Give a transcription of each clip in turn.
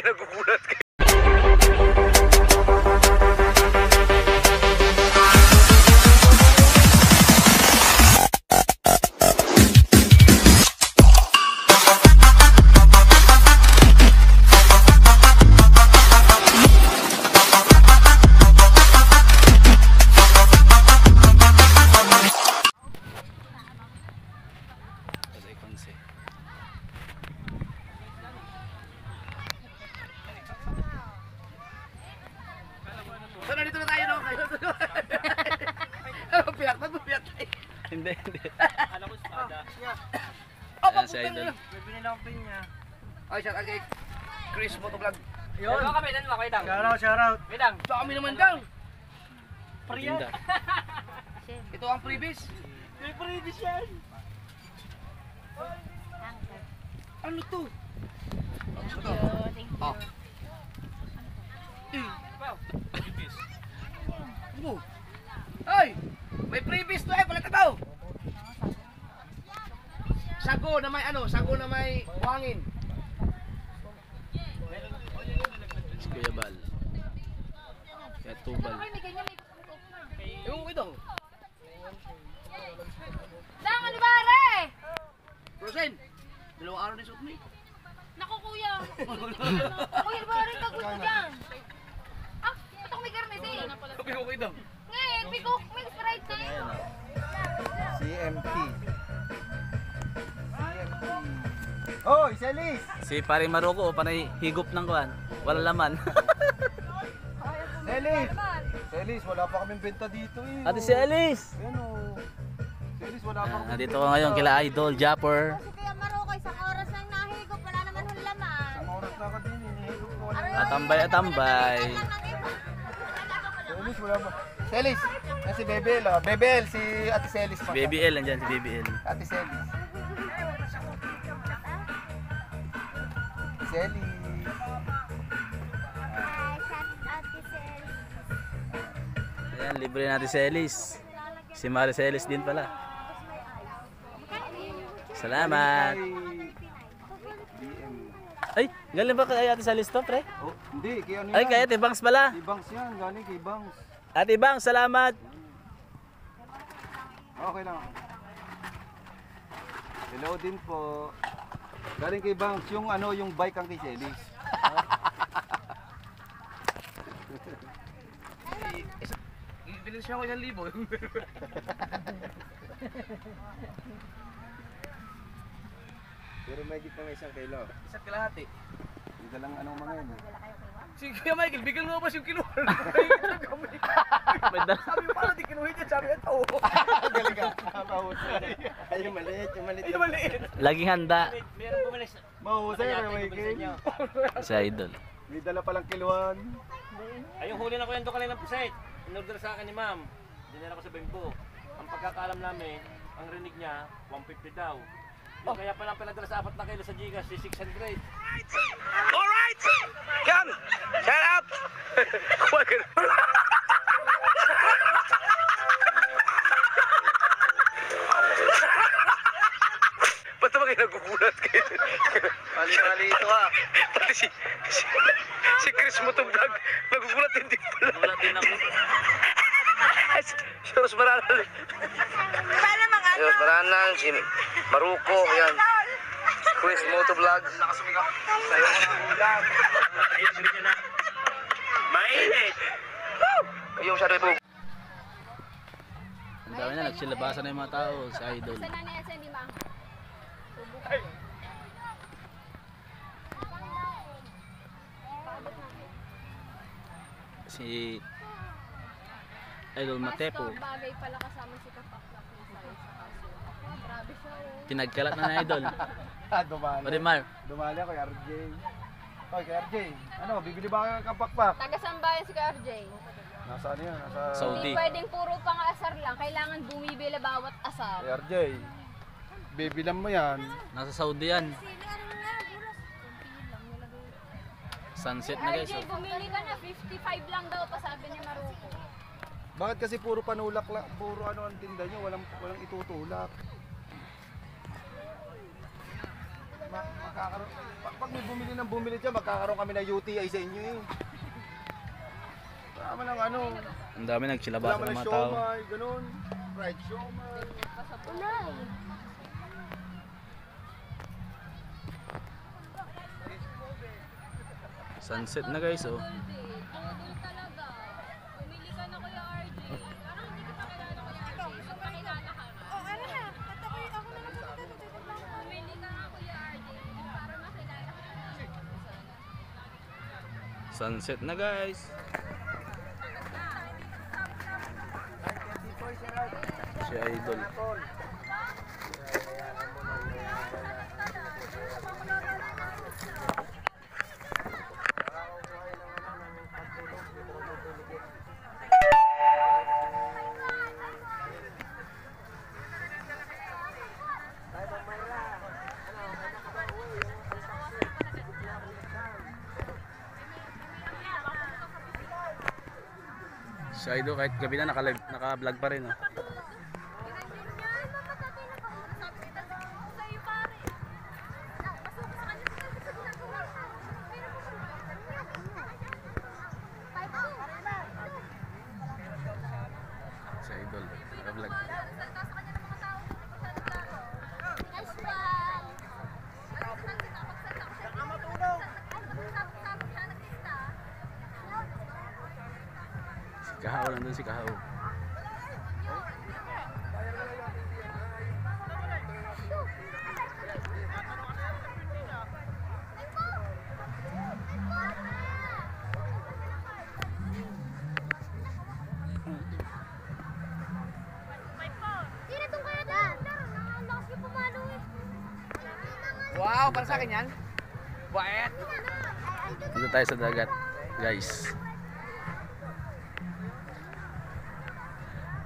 kayo nagugulat kayo. So, nandito na tayo, no? Piyak na, piyak na. Hindi. Alam ko espada. Ayan si Idol. May binilang pin niya. Ay, shout out kay Chris Motovlog. Yun. Dalawa kami, dalawa kayo dang. Shoutout. Midang. Ito kami naman dang. Tinda. Ito ang freebies. May previous yan. Ano to? Thank you. Oh. Ano? Ay! May freebies to eh, pala tabaw! Sago na may ano, sago na may buhangin. Si Kuya Bal. Kaya Tubal. Ewan ko ito. Dang, ano ba, re? Rosen, dalawang araw na suot mo eh. Naku, kuya. Kuya, ba rin kagod ko dyan? Ah, ito may garnet eh. Sabi ko ito. Ngayon, pikok, may Sprite na yun. CMP. Hoy, Celis! Si Pare Maroko, panay higop ng kuwan. Wala laman. Celis! Celis, wala pa kaming benta dito eh. Ate si Alice! Ayan o. Celis, wala pa kaming Nandito ko ngayon kila Idol, Japper. Kasi kaya Maroko, isang oras lang nahigop, wala naman hong laman. Isang oras na ka din, hinihigop ko wala. Atambay. Celis, wala pa. Celis! Yan si Bebel oh. Bebel, si Ate Celis pa. Baby L, nandyan si Baby L. Ate Celis. Celis. Ayan, libre natin si Alice. Si Maricelis din pala. Salamat. Ay, galing ba kay Ate Salis to, pre? Oh, hindi, kay ano yan? Ay, kay Ate Bangs pala. Kay Bangs yan, galing kay Bangs. Ate Bangs, salamat. Okay lang. Hello din po. Galing kay Bangs, yung ano, yung bike ang kay Celis. Bilis siya ako 1,000. Pero may git na 1 kilo. Isa't kalahati. Yung dalang anong mga yun. Si Kuya Michael, bigyan mo ba yung kinuha? May dala. Sabi mo pala, di kinuha niya. Sabi ito. Galing ka. Mahusay. Ay, yung maliit, yung maliit. Ay, maliit. Laging handa. Meron bumilis. Mahusay ka, Michael. Si Idol. May dala palang kiluhan. Ay, yung huli na ko yan doon kanina po site. In-order sa akin ni ma'am. Dinala ko sa bangko. Ang pagkakaalam namin, ang rinig niya, 150 daw. Yung kaya palang pinadala sa 4 na kilo sa Gcash, si 600. Alright! Yan! Shout out! Huwag ka Ba't naman kayo nagugulat kayo? Mali-mali ito ha. Pati si Chris Motovlog nagugulat hindi pala. Wala din ako. Ay, si Ros Maranan. Si Ros Maranan, si Maruko, yan. Chris Motovlog. Sayo ko ng ulam. Mainit! Yung shadow po. Ang dami na, nagsilabasan na yung mga tao. Si Idol. Sana na yan, hindi ma. Si Idol Matepo. Bagay pala kasama si Kapaklak ni Sai sa kaso. Grabe siya oh. Pinagkalat na na Idol. Dumali. Marimar. Dumali ako kay RJ. Oy, kay RJ. Ano, bibili ba kayo ng kapakpak? Taga-sambayan si RJ. Nasaan yan? Nasa Saudi. Hindi pwedeng puro pang-asar lang. Kailangan bumibili bawat asar. Kay RJ. Bibilan mo yan. Nasa Saudi yan. Sunset na guys. RJ, bumili ka na. 55 lang daw pa sabi ni Maruko. Bakit kasi puro panulak lang, puro ano ang tinda nyo, walang itutulak. Magkakaroon, pag may bumili dyan, magkakaroon kami ng UTI sa inyo eh. Tama ng ano. Ang dami nagsilabasa Wala ng man mga ng tao. siomay, ganun. Fried siomay. Sunset na guys, oh. Budol talaga. Pumili ka na Kuya RJ. Parang hindi kita kilala Kuya RJ. Pag nakilala ka nga. Oh, ano na? Patakoy ako na lang sa Pumili ka nga Kuya RJ. Para makilala ka na. Sunset na guys. Si Idol. Si Idol kahit gabi na naka-vlog pa rin, oh. Si Idol, naka-vlog. Si Kahaw, nandun si Kahaw. Wow, para sa akin yan. Wait. Dito tayo sa dagat, guys.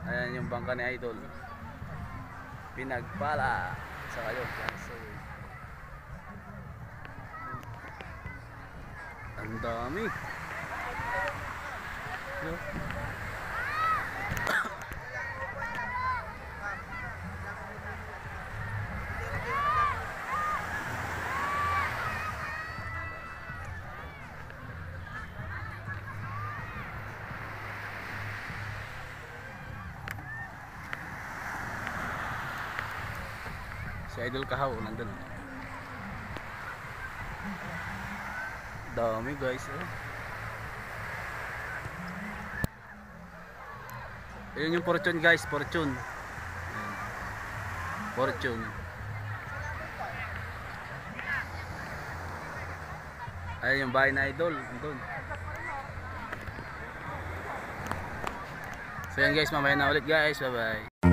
Ayan yung bangka ni Idol. Pinagpala sa kayo. Ang dami. Si Idol Kahaw nandun. Dami guys, oh. Ayun yung Fortune guys, Fortune. Ayan. Fortune. Ayun yung bahay na Idol, nandun. So yan guys, mamaya na ulit guys, bye bye.